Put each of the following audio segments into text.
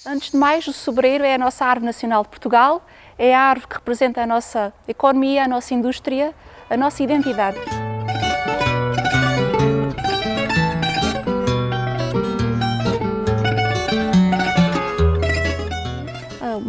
Antes de mais, o sobreiro é a nossa árvore nacional de Portugal, é a árvore que representa a nossa economia, a nossa indústria, a nossa identidade.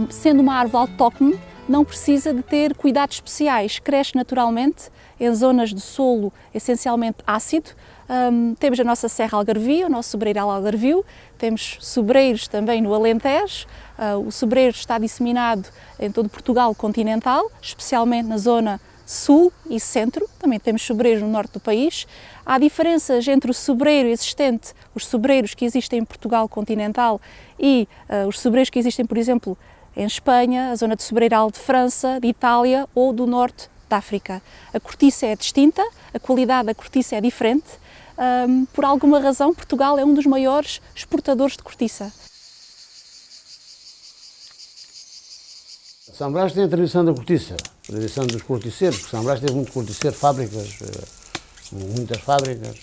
Sendo uma árvore autóctone, não precisa de ter cuidados especiais, cresce naturalmente em zonas de solo essencialmente ácido. Temos a nossa Serra Algarvia, o nosso sobreiral Algarvio, temos sobreiros também no Alentejo. O sobreiro está disseminado em todo Portugal continental, especialmente na zona sul e centro. Também temos sobreiros no norte do país. Há diferenças entre o sobreiro existente, os sobreiros que existem em Portugal continental e os sobreiros que existem, por exemplo, em Espanha, a zona de sobreiral de França, de Itália ou do norte da África. A cortiça é distinta, a qualidade da cortiça é diferente. Por alguma razão, Portugal é um dos maiores exportadores de cortiça. São Brás tem a tradição da cortiça, a tradição dos corticeiros, porque São Brás teve muito corticeiro, fábricas, muitas fábricas,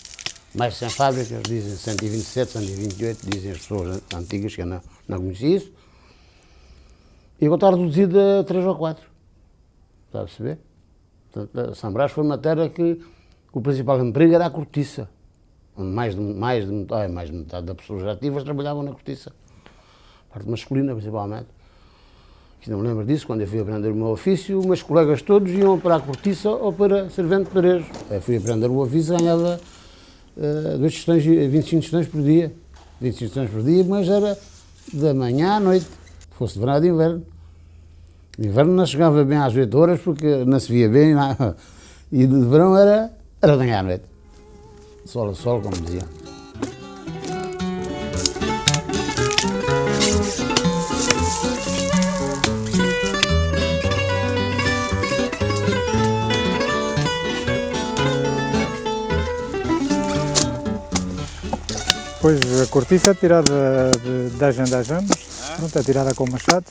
mais de 100 fábricas, dizem 127, 128, dizem as pessoas antigas que eu não conhecia isso. E agora está reduzida a 3 ou 4, está a perceber? Portanto, São Brás foi uma terra que o principal emprego era a cortiça, onde mais de metade das pessoas ativas trabalhavam na cortiça, a parte masculina principalmente. Não me lembro disso, quando eu fui aprender o meu ofício, meus colegas todos iam para a cortiça ou para servente de parejo. Eu fui aprender o ofício, ganhava 25 tostões por dia. 25 tostões por dia, mas era da manhã à noite, fosse de verão ou de inverno. De inverno não chegava bem às 8 horas, porque não se via bem, não. E de verão era de manhã à noite. Sol a sol, como dizia. Pois a cortiça é tirada de 10 em 10 anos, pronto, é tirada com machado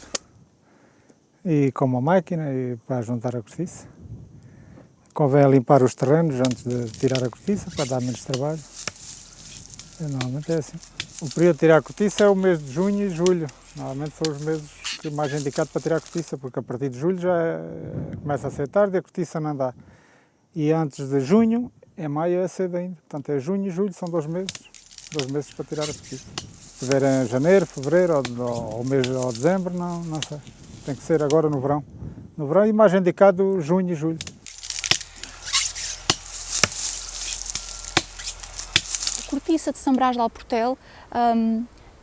e com uma máquina e para juntar a cortiça. Convém limpar os terrenos antes de tirar a cortiça para dar menos trabalho. Normalmente é assim. O período de tirar a cortiça é o mês de junho e julho. Normalmente são os meses mais indicados para tirar a cortiça, porque a partir de julho já começa a ser tarde e a cortiça não dá. E antes de junho, em maio é cedo ainda. Portanto é junho e julho, são 2 meses. 2 meses para tirar a cortiça. Se vier em janeiro, fevereiro ou dezembro, não sei. Tem que ser agora no verão. No verão e mais indicado junho e julho. A cortiça de São Brás de Alportel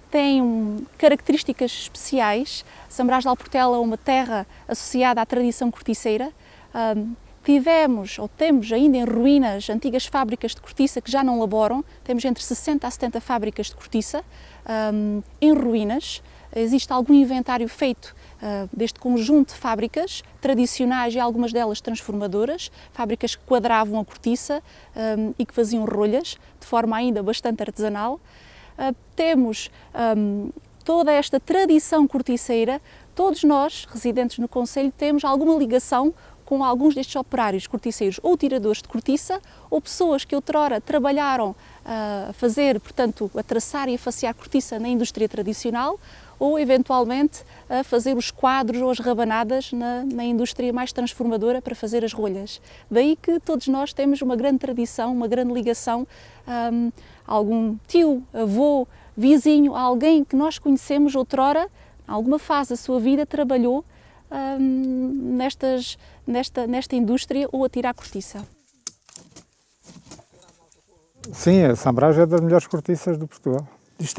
tem características especiais. São Brás de Alportel é uma terra associada à tradição corticeira. Tivemos, ou temos ainda em ruínas, antigas fábricas de cortiça que já não laboram. Temos entre 60 a 70 fábricas de cortiça em ruínas. Existe algum inventário feito deste conjunto de fábricas tradicionais e algumas delas transformadoras, fábricas que quadravam a cortiça e que faziam rolhas de forma ainda bastante artesanal. Temos toda esta tradição corticeira. Todos nós, residentes no concelho, temos alguma ligação com alguns destes operários corticeiros, ou tiradores de cortiça, ou pessoas que outrora trabalharam a fazer, portanto, a traçar e a facear cortiça na indústria tradicional, ou eventualmente a fazer os quadros ou as rabanadas na indústria mais transformadora para fazer as rolhas. Daí que todos nós temos uma grande tradição, uma grande ligação, algum tio, avô, vizinho, alguém que nós conhecemos outrora, em alguma fase da sua vida, trabalhou nesta indústria ou a tirar cortiça. Sim, a São Brás é das melhores cortiças de Portugal. Isto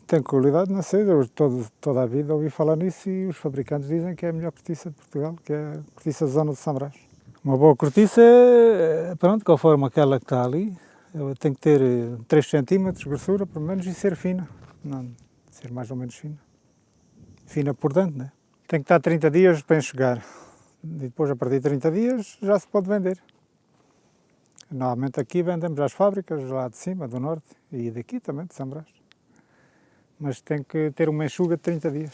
tem qualidade, não sei, eu toda a vida ouvi falar nisso e os fabricantes dizem que é a melhor cortiça de Portugal, que é a cortiça da zona de São Brás. Uma boa cortiça, pronto, conforme aquela que está ali, tem que ter 3 cm de grossura, pelo menos, e ser fina, não ser mais ou menos fina. Fina por dentro, né? Tem que estar 30 dias para enxugar. E depois, a partir de 30 dias, já se pode vender. Normalmente aqui vendemos às fábricas, lá de cima, do norte, e daqui também, de São Brás. Mas tem que ter uma enxuga de 30 dias.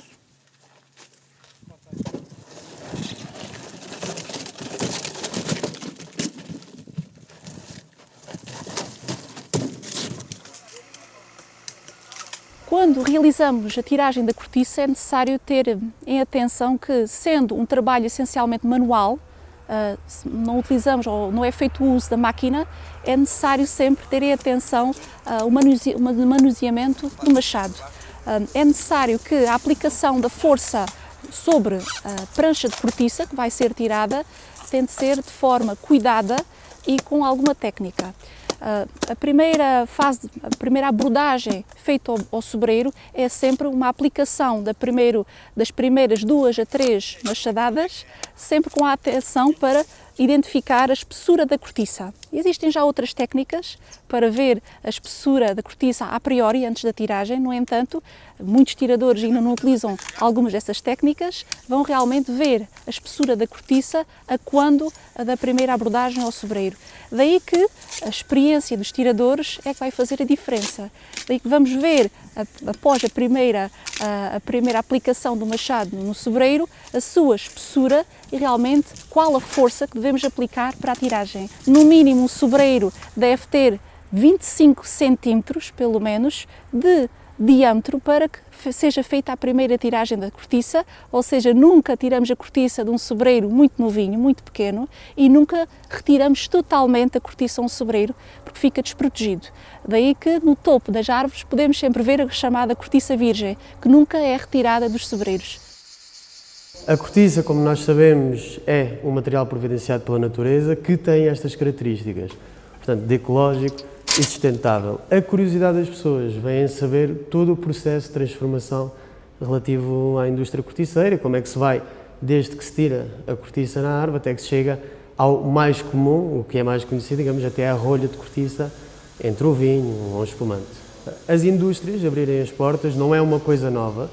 Quando realizamos a tiragem da cortiça é necessário ter em atenção que, sendo um trabalho essencialmente manual, não utilizamos ou não é feito o uso da máquina, é necessário sempre ter em atenção o manuseamento do machado. É necessário que a aplicação da força sobre a prancha de cortiça que vai ser tirada tem de ser de forma cuidada e com alguma técnica. A primeira abordagem feita ao sobreiro é sempre uma aplicação das primeiras 2 a 3 machadadas, sempre com a atenção para identificar a espessura da cortiça. Existem já outras técnicas para ver a espessura da cortiça a priori, antes da tiragem. No entanto, muitos tiradores ainda não utilizam algumas dessas técnicas, vão realmente ver a espessura da cortiça a quando da primeira abordagem ao sobreiro. Daí que a experiência dos tiradores é que vai fazer a diferença. Daí que vamos ver, após a primeira aplicação do machado no sobreiro, a sua espessura e realmente qual a força que devemos aplicar para a tiragem. No mínimo, o sobreiro deve ter 25 centímetros, pelo menos, de diâmetro para que seja feita a primeira tiragem da cortiça, ou seja, nunca tiramos a cortiça de um sobreiro muito novinho, muito pequeno, e nunca retiramos totalmente a cortiça a um sobreiro, porque fica desprotegido. Daí que no topo das árvores podemos sempre ver a chamada cortiça virgem, que nunca é retirada dos sobreiros. A cortiça, como nós sabemos, é um material providenciado pela natureza que tem estas características, portanto, de ecológico e sustentável. A curiosidade das pessoas vem saber todo o processo de transformação relativo à indústria corticeira, como é que se vai, desde que se tira a cortiça na árvore até que se chega ao mais comum, o que é mais conhecido, digamos, até a rolha de cortiça entre o vinho ou o espumante. As indústrias abrirem as portas não é uma coisa nova,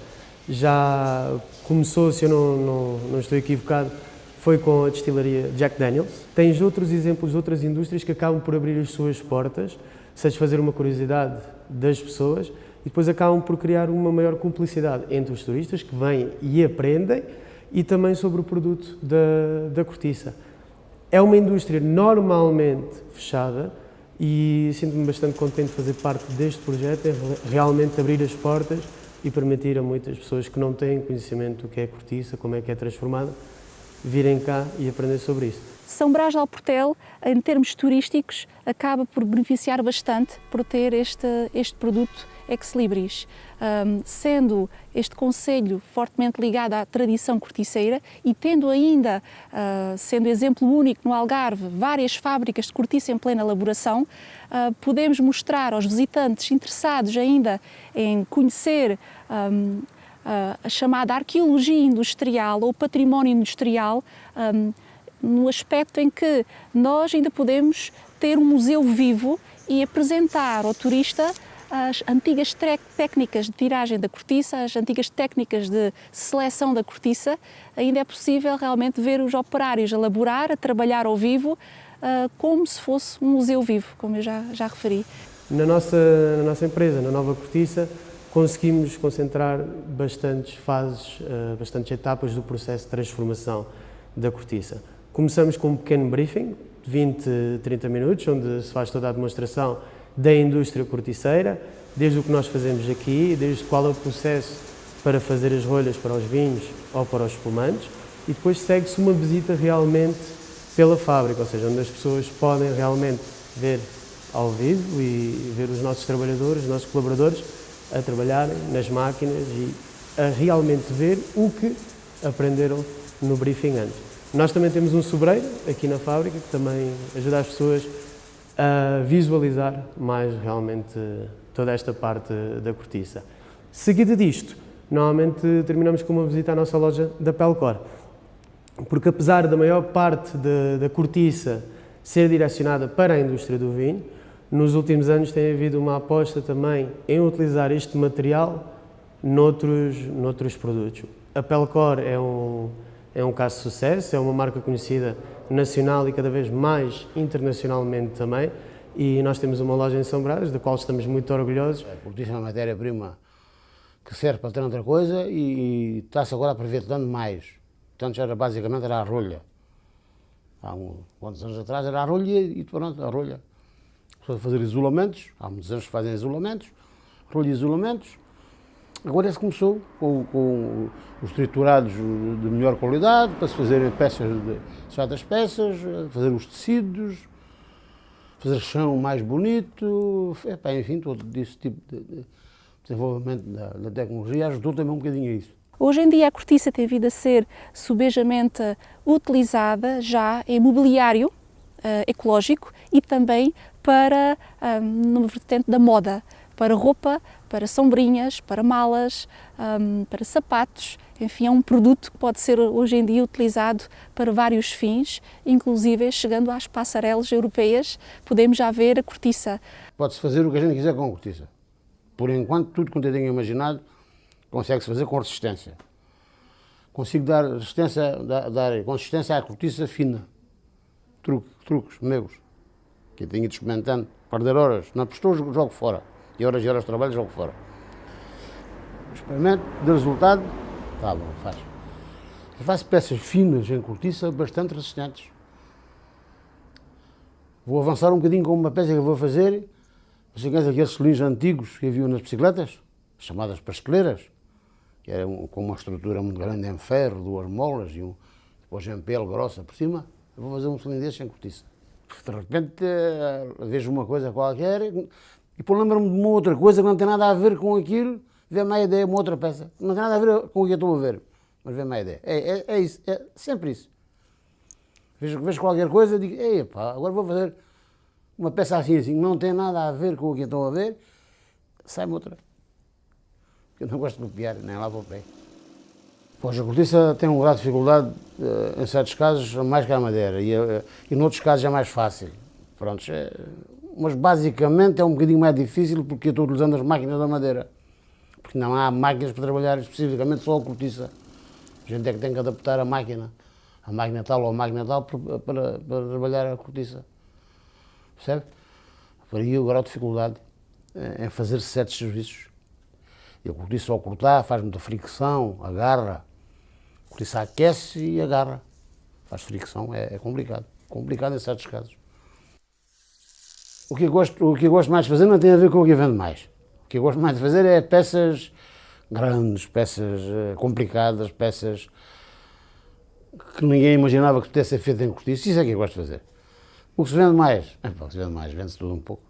já começou, se eu não estou equivocado, foi com a destilaria Jack Daniels. Tens outros exemplos de outras indústrias que acabam por abrir as suas portas, satisfazer uma curiosidade das pessoas e depois acabam por criar uma maior cumplicidade entre os turistas que vêm e aprendem e também sobre o produto da cortiça. É uma indústria normalmente fechada e sinto-me bastante contente de fazer parte deste projeto, é realmente abrir as portas e permitir a muitas pessoas que não têm conhecimento do que é cortiça, como é que é transformada, virem cá e aprender sobre isso. São Brás de Alportel, em termos turísticos, acaba por beneficiar bastante por ter este produto ex libris, sendo este concelho fortemente ligado à tradição corticeira e tendo ainda, sendo exemplo único no Algarve, várias fábricas de cortiça em plena elaboração, podemos mostrar aos visitantes interessados ainda em conhecer a chamada arqueologia industrial ou património industrial, no aspecto em que nós ainda podemos ter um museu vivo e apresentar ao turista as antigas técnicas de tiragem da cortiça, as antigas técnicas de seleção da cortiça. Ainda é possível realmente ver os operários a elaborar, a trabalhar ao vivo, como se fosse um museu vivo, como eu já referi. Na nossa empresa, na Nova Cortiça, conseguimos concentrar bastantes fases, bastantes etapas do processo de transformação da cortiça. Começamos com um pequeno briefing, de 20, 30 minutos, onde se faz toda a demonstração da indústria corticeira, desde o que nós fazemos aqui, desde qual é o processo para fazer as rolhas para os vinhos ou para os espumantes, e depois segue-se uma visita realmente pela fábrica, ou seja, onde as pessoas podem realmente ver ao vivo e ver os nossos trabalhadores, os nossos colaboradores a trabalharem nas máquinas e a realmente ver o que aprenderam no briefing antes. Nós também temos um sobreiro aqui na fábrica que também ajuda as pessoas a visualizar mais realmente toda esta parte da cortiça. Seguida disto, normalmente terminamos com uma visita à nossa loja da Pelcor, porque apesar da maior parte da cortiça ser direcionada para a indústria do vinho, nos últimos anos tem havido uma aposta também em utilizar este material noutros produtos. A Pelcor é um caso de sucesso, é uma marca conhecida nacional e cada vez mais internacionalmente também, e nós temos uma loja em São Brás, da qual estamos muito orgulhosos. A cortiça é uma matéria-prima que serve para ter outra coisa e está-se agora aproveitando mais. Portanto, basicamente era a rolha. Há quantos anos atrás era a rolha e pronto, a rolha. Para fazer isolamentos, há muitos anos que fazem isolamentos, rolha e isolamentos, Agora se começou com os triturados de melhor qualidade, para se fazerem peças de certas peças, fazer os tecidos, fazer chão mais bonito, enfim, todo esse tipo de desenvolvimento da tecnologia ajudou também um bocadinho a isso. Hoje em dia a cortiça tem vindo a ser subejamente utilizada já em mobiliário ecológico e também para, numa vertente da moda, para roupa, para sombrinhas, para malas, para sapatos. Enfim, é um produto que pode ser hoje em dia utilizado para vários fins, inclusive chegando às passarelas europeias, podemos já ver a cortiça. Pode-se fazer o que a gente quiser com a cortiça. Por enquanto, tudo quanto eu tenho imaginado, consegue-se fazer com resistência. Consigo dar resistência, dar consistência à cortiça fina. Truques meus, que eu tenho ido experimentando. Perder horas, não prestou, jogo fora. E horas de trabalho, jogo fora. Experimento, de resultado, tá bom, faz. Eu faço peças finas em cortiça, bastante resistentes. Vou avançar um bocadinho com uma peça que eu vou fazer. Você conhece aqueles cilindros antigos que haviam nas bicicletas, chamadas pasqueleiras, que eram com uma estrutura muito grande em ferro, 2 molas e depois em pele grossa por cima. Eu vou fazer um cilindro desse em cortiça. De repente vejo uma coisa qualquer e depois lembro-me de uma outra coisa que não tem nada a ver com aquilo, vê-me a ideia, uma outra peça. Não tem nada a ver com o que eu estou a ver, mas vê-me a ideia. É isso, é sempre isso. Vejo qualquer coisa e digo, ei, pá, agora vou fazer uma peça assim, não tem nada a ver com o que eu estou a ver, sai-me outra. Eu não gosto de copiar, nem lá para o pé. Pois a cortiça tem um grau de dificuldade, em certos casos, mais que a madeira, e noutros casos é mais fácil. Pronto, mas basicamente é um bocadinho mais difícil porque eu estou utilizando as máquinas da madeira. Porque não há máquinas para trabalhar especificamente só a cortiça. A gente é que tem que adaptar a máquina tal ou a máquina tal para trabalhar a cortiça. Percebe? Por aí o grau de dificuldade em fazer certos serviços. E a cortiça ao cortar faz muita fricção, agarra. A cortiça aquece e agarra. Faz fricção, é complicado. Complicado em certos casos. O que eu gosto mais de fazer não tem a ver com o que eu vendo mais. O que eu gosto mais de fazer é peças grandes, peças complicadas, peças que ninguém imaginava que pudesse ser feita em cortiça. Isso é que eu gosto de fazer. O que se vende mais? Vende-se tudo um pouco.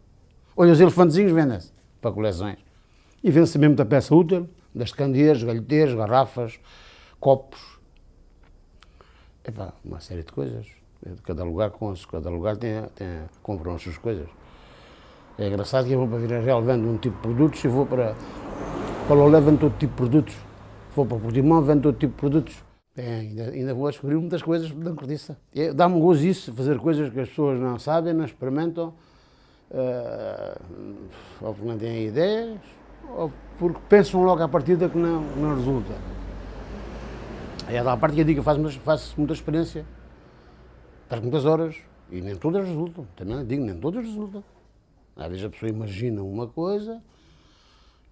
Olha, os elefantezinhos vendem-se para coleções. E vende-se mesmo muita peça útil, das candeeiros, galheteiros, garrafas, copos. Uma série de coisas. Cada lugar compram as suas coisas. É engraçado que eu vou para Vila Real, vendo um tipo de produtos, e vou para Lolé, vendo todo tipo de produtos. Vou para Portimão, vendo todo tipo de produtos. Ainda vou descobrir muitas coisas da cortiça. Dá-me gozo isso, fazer coisas que as pessoas não sabem, não experimentam, ou porque não têm ideias, ou porque pensam logo à partida que não resulta. É da parte que eu digo que faço muita experiência, perco muitas horas, e nem todas resultam. Também digo, nem todas resultam. Às vezes a pessoa imagina uma coisa,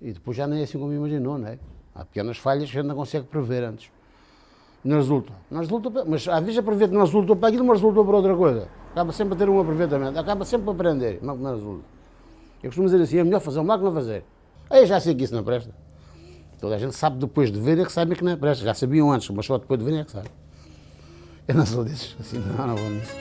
e depois já nem é assim como imaginou, não é? Há pequenas falhas que a gente não consegue prever antes. Não resulta, mas às vezes a prever que não resultou para aquilo, mas resultou para outra coisa. Acaba sempre a ter um aproveitamento, acaba sempre a aprender, não resulta. Eu costumo dizer assim, é melhor fazer um mal que não fazer. Aí já sei que isso não presta. Toda a gente sabe depois de ver é que sabe que não presta. Já sabiam antes, mas só depois de ver é que sabe. Eu não sou desses, assim, não vou nisso.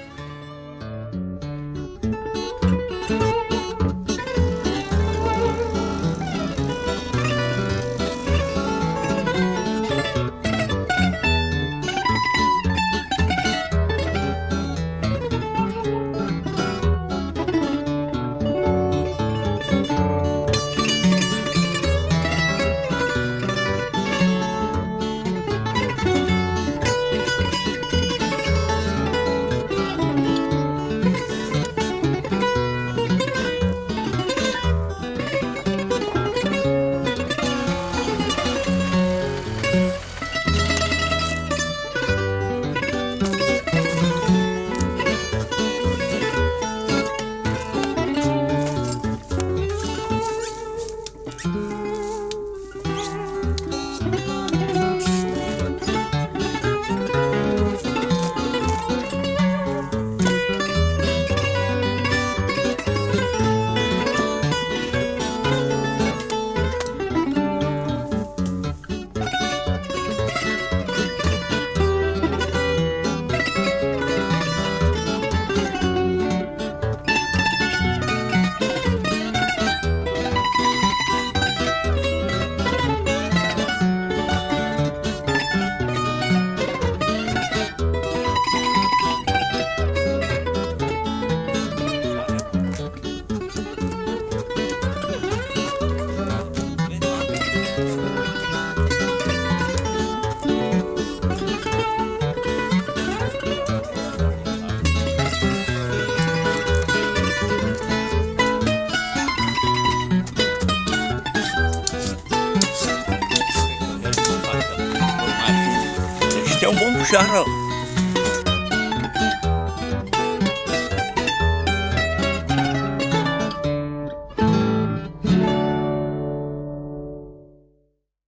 شهر